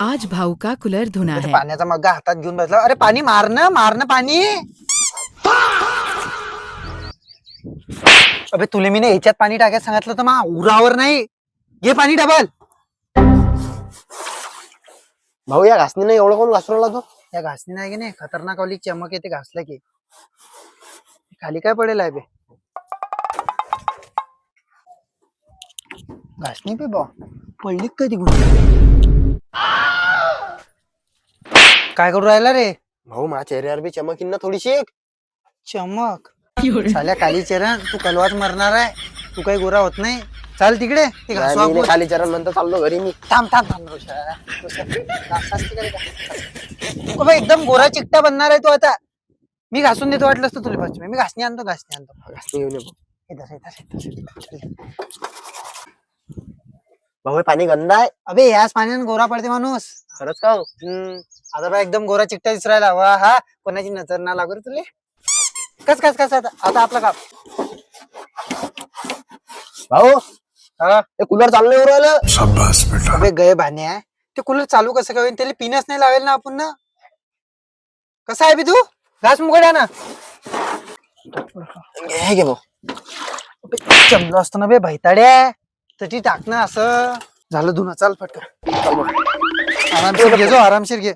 आज भाऊ का कूलर धुना है। पाण्याचा मग्गा हातात घेऊन बसला. अरे पाणी मारना पाणी. अबे तुले मी याच्यात पाणी टाकायला सांगितलं तर मग उरावर नाही. घे पाणी डबल. भाऊ या घासणीने एवढं कोण घासून राहिला तो? या घासणी नाही की नाही खतरनाक वाली चमक येते घासलं की. खाली काय पडेल आहे बे घासणी पे बा पडली कधी काय करू राहिला रे? भाऊ माझ्या चेहऱ्यावर बी चमक येईन ना थोडीशी. चमक साल्या काली चरण तू कलवाच मरणार आहे. तू काही गोरा होत नाही. चाल तिकडे ते घासू नाही, मी आपण. खाली चरण म्हणतो चाललो घरी मी. थांब रोशा एकदम गोरा चिकटा बनणार आहे तू आता. मी घासून देतो वाटलं असतं तुला पाच मी घासणी आणतो. घासणी घेऊन ये भाऊ. इधर. भाऊ हे पाणी गंदा आहे. अबे याच पाण्याने गोरा पडते माणूस. खरंच का हो? आता बा एकदम गोरा चिकटा दिसरायला वा हा. कोणाची नजर ना लागू रे तुले. कस आता आपला काम. भाऊ हा हे कूलर चालू नाही होऊ राहिलं. अबे गए भाण्या ते कूलर चालू कसं काय होईल? त्याला पिनच नाही लावेल ना आपण ना. कसा आहे बी तू घास मुगड्या ना. घे भाऊ. जमलो असतो ना बे भैताड्या तरी टाकणं असं झालं धुणं. चाल फटकन आरामशीर घे जो आरामशीर घे.